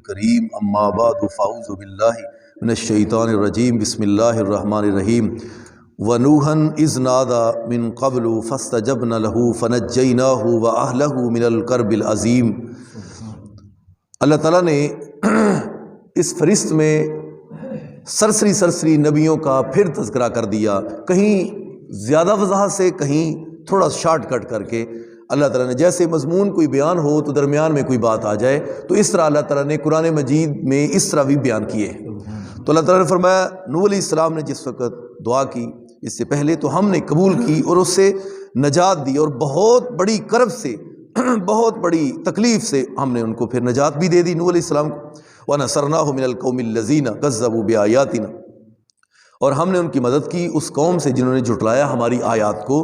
الکریم اما بعد فاعوذ باللہ من الشیطان الرجیم بسم اللہ الرحمن الرحیم ونوحا اذ نادى من قبل فاستجبنا له فنجیناہ واہلہ من الکرب العظیم۔ اللہ تعالیٰ نے اس فہرست میں سرسری نبیوں کا پھر تذکرہ کر دیا، کہیں زیادہ وضاحت سے، کہیں تھوڑا شارٹ کٹ کر کے۔ اللہ تعالیٰ نے جیسے مضمون کوئی بیان ہو تو درمیان میں کوئی بات آ جائے، تو اس طرح اللہ تعالیٰ نے قرآن مجید میں اس طرح بھی بیان کیے۔ تو اللہ تعالیٰ نے فرمایا نوح علیہ السلام نے جس وقت دعا کی اس سے پہلے تو ہم نے قبول کی اور اس سے نجات دی، اور بہت بڑی کرب سے، بہت بڑی تکلیف سے ہم نے ان کو پھر نجات بھی دے دی نوح علیہ السلام کو۔ وَنَصَرْنَاهُ مِنَ الْقَوْمِ الَّذِينَ كَذَّبُوا بِآيَاتِنَا، اور ہم نے ان کی مدد کی اس قوم سے جنہوں نے جھٹلایا ہماری آیات کو۔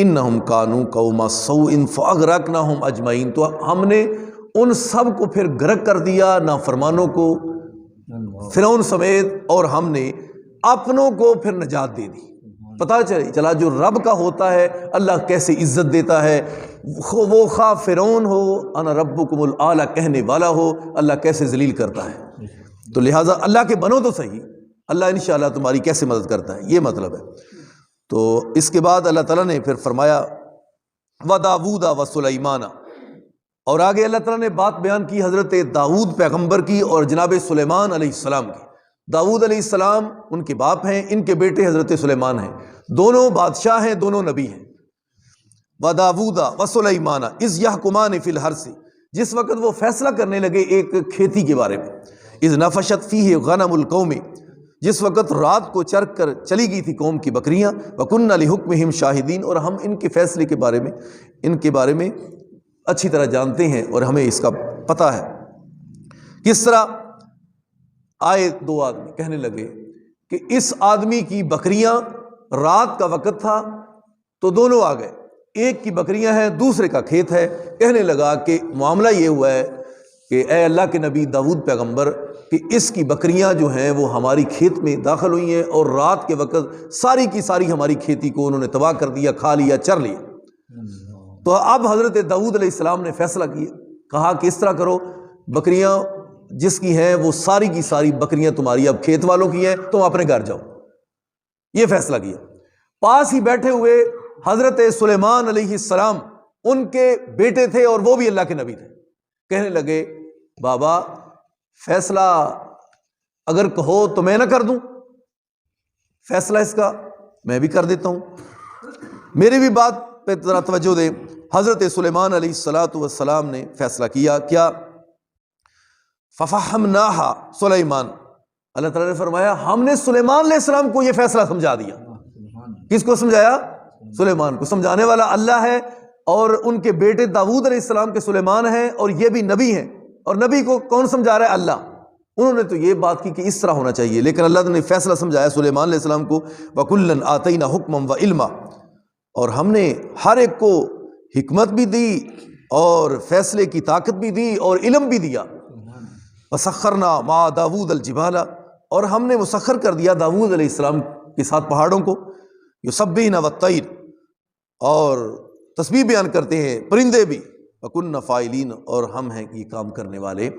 انہم کانوا قوم سوء فاغرقناہم اجمعین، تو ہم نے ان سب کو پھر غرق کر دیا، نافرمانوں کو فرعون سمیت، اور ہم نے اپنوں کو پھر نجات دے دی۔ پتہ چلا جو رب کا ہوتا ہے اللہ کیسے عزت دیتا ہے، وہ خواہ فرعون ہو انا ربکم الاعلی کہنے والا ہو، اللہ کیسے ذلیل کرتا ہے۔ تو لہٰذا اللہ کے بنو تو صحیح، اللہ انشاءاللہ تمہاری کیسے مدد کرتا ہے، یہ مطلب ہے۔ تو اس کے بعد اللہ تعالیٰ نے پھر فرمایا وَدَاوُودَ وَسُلَیمَانَ، اور آگے اللہ تعالیٰ نے بات بیان کی حضرت داؤد پیغمبر کی اور جناب سلیمان علیہ السلام کی۔ داؤد علیہ السلام ان کے باپ ہیں، ان کے بیٹے حضرت سلیمان ہیں، دونوں بادشاہ ہیں، دونوں نبی ہیں۔ وَدَاوُودَ وَسُلَیمَانَ اِذْ يَحْكُمَانِ فِي الْحَرْثِ، جس وقت وہ فیصلہ کرنے لگے ایک کھیتی کے بارے میں۔ اِذْ نَفَشَتْ فِيهِ غَنَمُ الْقَوْمِ، جس وقت رات کو چر کر چلی گئی تھی قوم کی بکریاں۔ وَكُنَّا لِحُكْمِهِمْ شَاهِدِينَ، اور ہم ان کے فیصلے کے بارے میں، ان کے بارے میں اچھی طرح جانتے ہیں اور ہمیں اس کا پتہ ہے۔ کس طرح آئے دو آدمی کہنے لگے کہ اس آدمی کی بکریاں، رات کا وقت تھا تو دونوں آ گئے، ایک کی بکریاں ہیں دوسرے کا کھیت ہے۔ کہنے لگا کہ معاملہ یہ ہوا ہے کہ اے اللہ کے نبی داؤد پیغمبر، کہ اس کی بکریاں جو ہیں وہ ہماری کھیت میں داخل ہوئی ہیں، اور رات کے وقت ساری کی ساری ہماری کھیتی کو انہوں نے تباہ کر دیا، کھا لیا، چر لیا۔ تو اب حضرت داؤد علیہ السلام نے فیصلہ کیا، کہا کہ اس طرح کرو، بکریاں جس کی ہیں وہ ساری کی ساری بکریاں تمہاری اب کھیت والوں کی ہیں، تم اپنے گھر جاؤ۔ یہ فیصلہ کیا۔ پاس ہی بیٹھے ہوئے حضرت سلیمان علیہ السلام ان کے بیٹے تھے اور وہ بھی اللہ کے نبی تھے۔ کہنے لگے بابا فیصلہ اگر کہو تو میں نہ کر دوں، فیصلہ اس کا میں بھی کر دیتا ہوں، میری بھی بات پہ ذرا توجہ دیں۔ حضرت سلیمان علیہ السلام نے فیصلہ کیا، کیا؟ فَفَحَّمْنَاهَا سلیمان، اللہ تعالیٰ نے فرمایا ہم نے سلیمان علیہ السلام کو یہ فیصلہ سمجھا دیا۔ کس کو سمجھایا؟ سلیمان کو۔ سمجھانے والا اللہ ہے، اور ان کے بیٹے داؤد علیہ السلام کے سلیمان ہیں، اور یہ بھی نبی ہیں، اور نبی کو کون سمجھا رہا ہے؟ اللہ۔ انہوں نے تو یہ بات کی کہ اس طرح ہونا چاہیے، لیکن اللہ نے فیصلہ سمجھایا سلیمان علیہ السلام کو۔ وَكُلًّا آتَيْنَا حُكْمًا وَعِلْمًا، اور ہم نے ہر ایک کو حکمت بھی دی اور فیصلے کی طاقت بھی دی اور علم بھی دیا۔ وَسَخَّرْنَا مَعَ دَاوُودَ الْجِبَالَ، اور ہم نے مسخر کر دیا داؤد علیہ السلام کے ساتھ پہاڑوں کو۔ یُسَبِّحْنَ وَالطَّیْرَ، اور تسبیح بیان کرتے ہیں پرندے بھی۔ وَكُنَّا فَاعِلِينَ، اور ہم ہیں یہ کام کرنے والے۔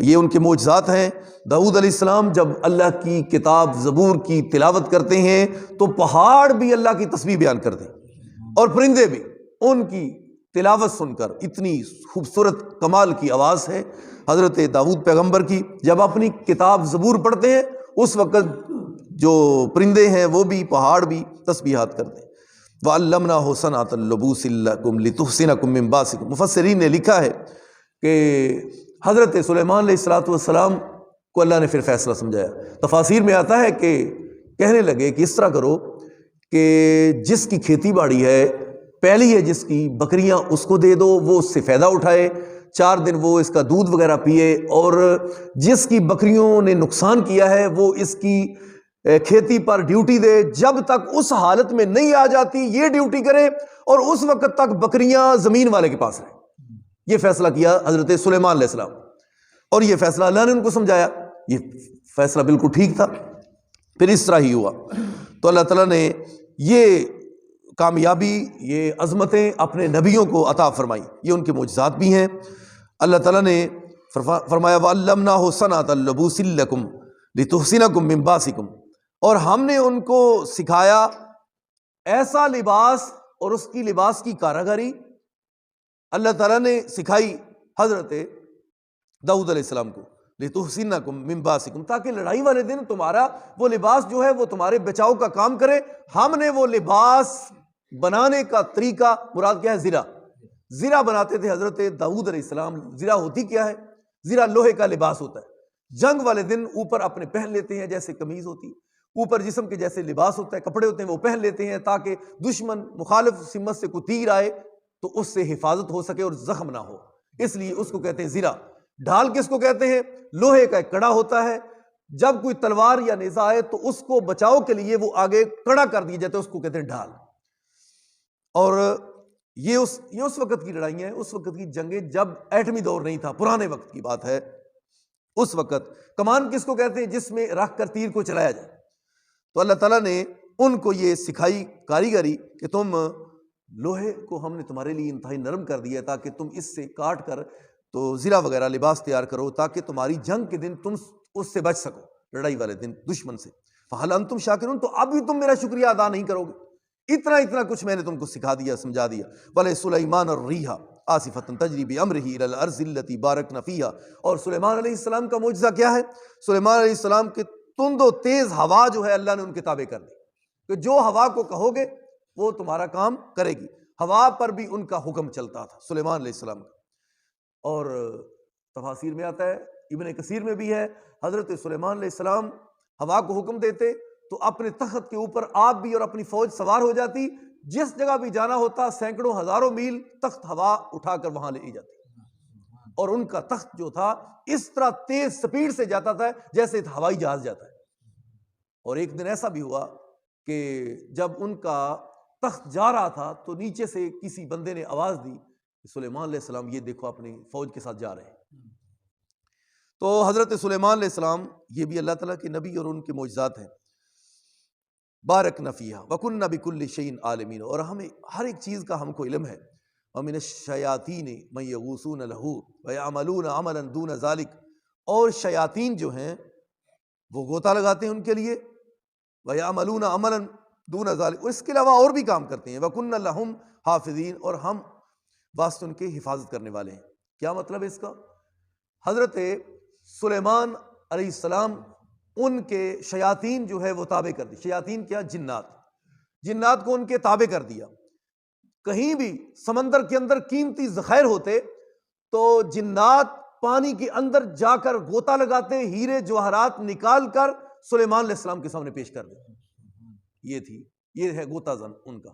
یہ ان کے معجزات ہیں۔ داؤد علیہ السلام جب اللہ کی کتاب زبور کی تلاوت کرتے ہیں تو پہاڑ بھی اللہ کی تسبیح بیان کرتے ہیں، اور پرندے بھی ان کی تلاوت سن کر، اتنی خوبصورت کمال کی آواز ہے حضرت داؤد پیغمبر کی۔ جب اپنی کتاب زبور پڑھتے ہیں اس وقت جو پرندے ہیں وہ بھی، پہاڑ بھی تسبیحات کرتے ہیں۔ وَعَلَّمْنَاهُ صَنْعَةَ اللُّبُوسِ لَكُمْ لِتُحْصِنَكُم مِّن بَأْسِكُم، مفسرین نے لکھا ہے کہ حضرت سلیمان علیہ السلام کو اللہ نے پھر فیصلہ سمجھایا۔ تفاسیر میں آتا ہے کہ کہنے لگے کہ اس طرح کرو کہ جس کی کھیتی باڑی ہے، پہلی ہے جس کی، بکریاں اس کو دے دو، وہ اس سے فائدہ اٹھائے، 4 دن وہ اس کا دودھ وغیرہ پیے، اور جس کی بکریوں نے نقصان کیا ہے وہ اس کی کھیتی پر ڈیوٹی دے، جب تک اس حالت میں نہیں آ جاتی یہ ڈیوٹی کرے، اور اس وقت تک بکریاں زمین والے کے پاس رہیں۔ یہ فیصلہ کیا حضرت سلیمان علیہ السلام، اور یہ فیصلہ اللہ نے ان کو سمجھایا۔ یہ فیصلہ بالکل ٹھیک تھا، پھر اس طرح ہی ہوا۔ تو اللہ تعالیٰ نے یہ کامیابی، یہ عظمتیں اپنے نبیوں کو عطا فرمائی، یہ ان کے معجزات بھی ہیں۔ اللہ تعالیٰ نے فرمایا وَعَلَّمْنَاهُ صَنْعَةَ لَبُوسٍ لَكُمْ لِتُحْصِنَكُم مِّن بَأْسِكُم، اور ہم نے ان کو سکھایا ایسا لباس اور اس کی لباس کی کاریگری اللہ تعالیٰ نے سکھائی حضرت داؤد علیہ السلام کو، لِتُحْصِنَكُم مِّن بَأْسِكُم، تاکہ لڑائی والے دن تمہارا وہ لباس جو ہے وہ تمہارے بچاؤ کا کام کرے۔ ہم نے وہ لباس بنانے کا طریقہ، مراد کیا ہے؟ زرہ، زرہ بناتے تھے حضرت داؤد علیہ السلام۔ زرہ ہوتی کیا ہے؟ زرہ لوہے کا لباس ہوتا ہے، جنگ والے دن اوپر اپنے پہن لیتے ہیں، جیسے قمیض ہوتی ہے اوپر جسم کے جیسے لباس ہوتا ہے، کپڑے ہوتے ہیں وہ پہن لیتے ہیں تاکہ دشمن مخالف سمت سے کوئی تیر آئے تو اس سے حفاظت ہو سکے اور زخم نہ ہو، اس لیے اس کو کہتے ہیں زرہ۔ ڈھال کس کو کہتے ہیں؟ لوہے کا ایک کڑا ہوتا ہے، جب کوئی تلوار یا نیزہ آئے تو اس کو بچاؤ کے لیے وہ آگے کڑا کر دیا جاتا ہے، اس کو کہتے ہیں ڈھال۔ اور یہ اس وقت کی لڑائیاں ہیں، اس وقت کی جنگیں جب ایٹمی دور نہیں تھا، پرانے وقت کی بات ہے۔ اس وقت کمان کس کو کہتے ہیں؟ جس میں رکھ کر تیر کو چلایا جائے۔ تو اللہ تعالیٰ نے ان کو یہ سکھائی کاریگری کہ تم لوہے کو ہم نے تمہارے لیے انتہائی نرم کر دیا تاکہ تم اس سے کاٹ کر تو زرہ وغیرہ لباس تیار کرو تاکہ تمہاری جنگ کے دن تم اس سے بچ سکو، لڑائی والے دن دشمن سے۔ فَهَلْ أَنْتُمْ شَاكِرُونَ، تو اب بھی تم میرا شکریہ ادا نہیں کرو گے؟ اتنا کچھ میں نے تم کو سکھا دیا، سمجھا دیا۔ وَلِسُلَيْمَانَ الرِّيحَ عَاصِفَةً تَجْرِي بِأَمْرِهِ إِلَى الْأَرْضِ الَّتِي بَارَكْنَا فِيهَا، اور سلیمان علیہ السلام کا معجزہ کیا ہے؟ سلیمان علیہ السلام کے تند و تیز ہوا جو ہے اللہ نے ان کے تابع کر دی، کہ جو ہوا کو کہو گے وہ تمہارا کام کرے گی۔ ہوا پر بھی ان کا حکم چلتا تھا سلیمان علیہ السلام کا۔ اور تفاسیر میں آتا ہے، ابن کثیر میں بھی ہے، حضرت سلیمان علیہ السلام ہوا کو حکم دیتے تو اپنے تخت کے اوپر آپ بھی اور اپنی فوج سوار ہو جاتی، جس جگہ بھی جانا ہوتا سینکڑوں ہزاروں میل تخت ہوا اٹھا کر وہاں لے جاتی، اور ان کا تخت جو تھا اس طرح تیز سپیڈ سے جاتا تھا جیسے ہوائی جہاز جاتا ہے۔ اور ایک دن ایسا بھی ہوا کہ جب ان کا تخت جا رہا تھا تو نیچے سے کسی بندے نے آواز دی کہ سلیمان علیہ السلام یہ دیکھو اپنی فوج کے ساتھ جا رہے ہیں۔ تو حضرت سلیمان علیہ السلام یہ بھی اللہ تعالیٰ کے نبی اور ان کے معجزات ہیں۔ بارکنا فیہا وکنا بکل شیء عالمین، اور ہمیں ہر ایک چیز کا ہم کو علم ہے۔ ومن الشیاطین من یغوصون لہ ویعملون عملا دون ذلک، اور شیاطین جو ہیں وہ غوطہ لگاتے ہیں ان کے لیے، ویعملون عملا دون ذلک، اور اس کے علاوہ اور بھی کام کرتے ہیں۔ وکنا لہم حافظین، اور ہم واسطے ان کے حفاظت کرنے والے ہیں۔ کیا مطلب ہے اس کا؟ حضرت سلیمان علیہ السلام ان کے شیاطین جو ہے وہ تابع کر دی، شیاطین کیا؟ جنات کو ان کے تابع کر دیا۔ کہیں بھی سمندر کے اندر قیمتی ذخائر ہوتے تو جنات پانی کے اندر جا کر غوطہ لگاتے، ہیرے جواہرات نکال کر سلیمان علیہ السلام کے سامنے پیش کر دیتے۔ یہ ہے غوطہ زن ان کا،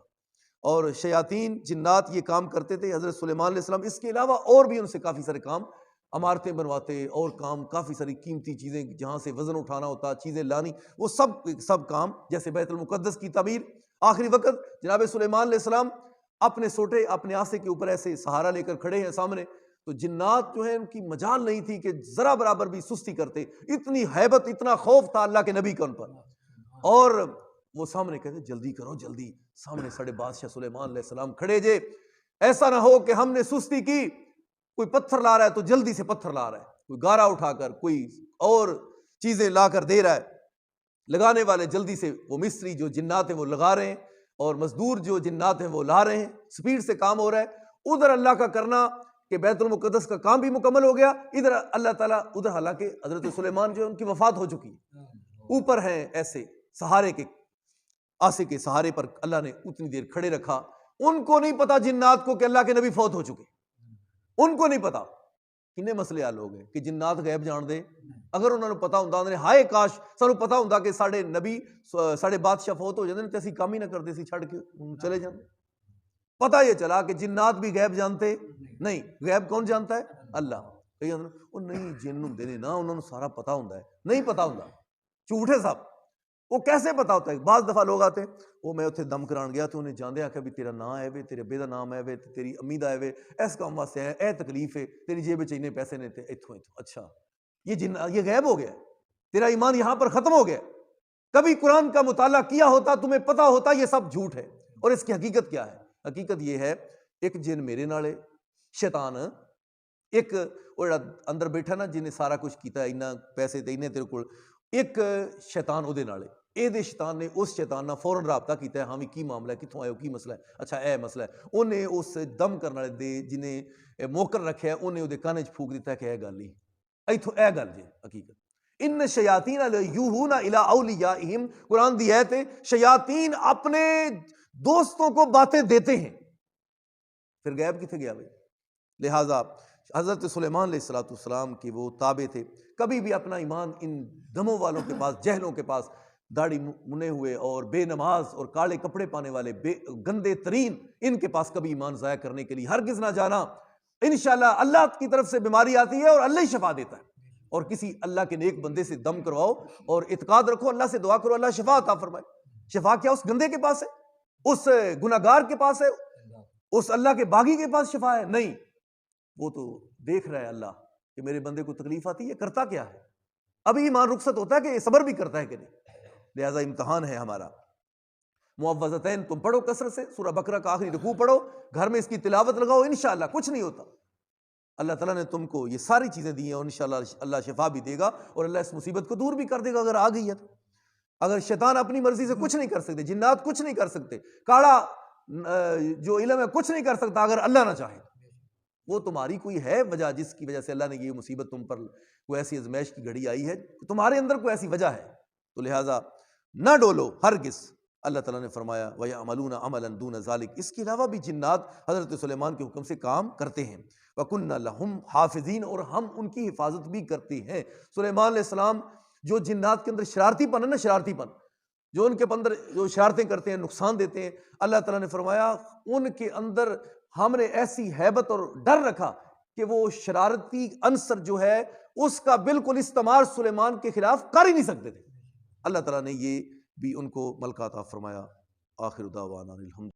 اور شیاطین جنات یہ کام کرتے تھے۔ حضرت سلیمان علیہ السلام اس کے علاوہ اور بھی ان سے کافی سارے کام، عمارتیں بنواتے اور کام، کافی ساری قیمتی چیزیں جہاں سے وزن اٹھانا ہوتا، چیزیں لانی، وہ سب کام، جیسے بیت المقدس کی تعمیر۔ آخری وقت جناب سلیمان علیہ السلام اپنے سوٹے اپنے آسے کے اوپر ایسے سہارا لے کر کھڑے ہیں سامنے، تو جنات جو ہیں ان کی مجال نہیں تھی کہ ذرا برابر بھی سستی کرتے، اتنی ہیبت اتنا خوف تھا اللہ کے نبی کا ان پر، اور وہ سامنے کہتے جلدی کرو جلدی، سامنے سڑے بادشاہ سلیمان علیہ السلام کھڑے جے، ایسا نہ ہو کہ ہم نے سستی کی، کوئی پتھر لا رہا ہے تو جلدی سے پتھر لا رہا ہے، کوئی گارا اٹھا کر کوئی اور چیزیں لا کر دے رہا ہے، لگانے والے جلدی سے، وہ مستری جو جنات ہیں وہ لگا رہے ہیں، اور مزدور جو جنات ہیں وہ لا رہے ہیں، سپیڈ سے کام ہو رہا ہے۔ ادھر اللہ کا کرنا کہ بیت المقدس کا کام بھی مکمل ہو گیا، ادھر اللہ تعالیٰ، ادھر حالانکہ حضرت سلیمان جو ہے ان کی وفات ہو چکی ہے، اوپر ہیں ایسے سہارے کے، آسے کے سہارے پر اللہ نے اتنی دیر کھڑے رکھا۔ ان کو نہیں پتا جنات کو کہ اللہ کے نبی فوت ہو چکے، ان کو نہیں پتا۔ کنے مسئلے حل ہو گئے کہ جنات غیب جان دے، اگر انہوں نے پتا ہوں نے ہائے کاش سانو پتا ہوں کہ ساڑے نبی ساڑے بادشاہ فوت ہو جاندے تے اسی کام ہی نہ کردے سی، چھڑ کے چلے جاندے۔ پتہ یہ چلا کہ جنات بھی غیب جانتے نہیں، غیب کون جانتا ہے؟ اللہ۔ کئی وہ نہیں جن ہوندے نے نا، انہوں نے سارا پتا ہوندا ہے، نہیں پتا ہوندا، جھوٹے صاحب، وہ کیسے پتا ہوتا ہے؟ بعض دفعہ لوگ آتے وہ میں اتنے دم کران گیا تو انہیں جاندے آکھا بھی تیرا نام ہے وے، تیرے ابے دا نام ہے وے، تیری امی دا ہے وے، ایس کام واسطے ہے، اے تکلیف ہے، تیری جیب وچ اتنے پیسے نے تے اتھوں اچھا یہ غیب ہو گیا، تیرا ایمان یہاں پر ختم ہو گیا۔ کبھی قرآن کا مطالعہ کیا ہوتا تمہیں پتا ہوتا یہ سب جھوٹ ہے۔ اور اس کی حقیقت کیا ہے؟ حقیقت یہ ہے، ایک جن میرے نالے شیطان ایک وہ جڑا اندر بیٹھا نا جنہیں سارا کچھ کیتا ہے، انہاں پیسے تے انہیں تیرے کول، ایک شیطان اودے نال اے دے شیطان نے اس شیطان نال فوراً رابطہ کیتا ہے، ہاں وی کی معاملہ ہے، کتھوں آئے ہو، کی مسئلہ ہے، اچھا اے مسئلہ ہے، انہیں اس دم کرنے والے دے جنہیں موکر رکھیا ہے انہیں اودے کان وچ پھونک دیتا ہے کہ اے گل ہی ایتھوں اے گل جے حقیقت ان شیاطین لیوحون الی اولیائہم، قرآن دی آیت ہے شیاطین اپنے دوستوں کو باتیں دیتے ہیں، پھر غیب کتنے گیا بھائی؟ لہٰذا حضرت سلیمان علیہ السلام کی وہ تابع تھے، کبھی بھی اپنا ایمان ان دموں والوں کے پاس، جہلوں کے پاس، داڑھی منے ہوئے اور بے نماز اور کالے کپڑے پانے والے گندے ترین، ان کے پاس کبھی ایمان ضائع کرنے کے لیے ہرگز نہ جانا۔ انشاءاللہ اللہ کی طرف سے بیماری آتی ہے اور اللہ ہی شفا دیتا ہے، اور کسی اللہ کے نیک بندے سے دم کرواؤ اور اعتقاد رکھو، اللہ سے دعا کرو اللہ شفا عطا فرمائے۔ شفا کیا اس گندے کے پاس ہے، اس گناہگار کے پاس ہے، اس اللہ کے باغی کے پاس شفا ہے؟ نہیں، وہ تو دیکھ رہا ہے اللہ کہ میرے بندے کو تکلیف آتی ہے، کرتا کیا ہے، ابھی ایمان رخصت ہوتا ہے کہ صبر بھی کرتا ہے کہ نہیں۔ لہٰذا امتحان ہے ہمارا۔ معوذتین تم پڑھو کثرت سے، سورہ بقرہ کا آخری رکوع پڑھو، گھر میں اس کی تلاوت لگاؤ، انشاءاللہ کچھ نہیں ہوتا۔ اللہ تعالیٰ نے تم کو یہ ساری چیزیں دی ہیں اور انشاءاللہ اللہ شفا بھی دے گا اور اللہ اس مصیبت کو دور بھی کر دے گا اگر آ گئی ہے تو۔ اگر شیطان اپنی مرضی سے کچھ نہیں کر سکتے، جنات کچھ نہیں کر سکتے، کاڑا جو علم ہے کچھ نہیں کر سکتا اگر اللہ نہ چاہے۔ وہ تمہاری کوئی ہے وجہ جس کی وجہ سے اللہ نے یہ مصیبت تم پر، کوئی ایسی ازمائش کی گھڑی آئی ہے، تمہارے اندر کوئی ایسی وجہ ہے، تو لہٰذا نہ ڈولو ہرگز۔ اللہ تعالیٰ نے فرمایا وَيَعْمَلُونَ عَمَلًا دُونَ ذَلِكَ، اس کے علاوہ بھی جنات حضرت سلیمان کے حکم سے کام کرتے ہیں۔ وَكُنَّا لَهُمْ حَافِظِينَ، اور ہم ان کی حفاظت بھی کرتے ہیں۔ سلیمان علیہ السلام جو جنات کے اندر شرارتی پن ہے نا، شرارتی پن جو ان کے اندر جو شرارتیں کرتے ہیں، نقصان دیتے ہیں، اللہ تعالیٰ نے فرمایا ان کے اندر ہم نے ایسی ہیبت اور ڈر رکھا کہ وہ شرارتی عنصر جو ہے اس کا بالکل استعمال سلیمان کے خلاف کر ہی نہیں سکتے تھے۔ اللہ تعالیٰ نے یہ بھی ان کو ملکہ عطا فرمایا۔ آخر دعوانا الحمد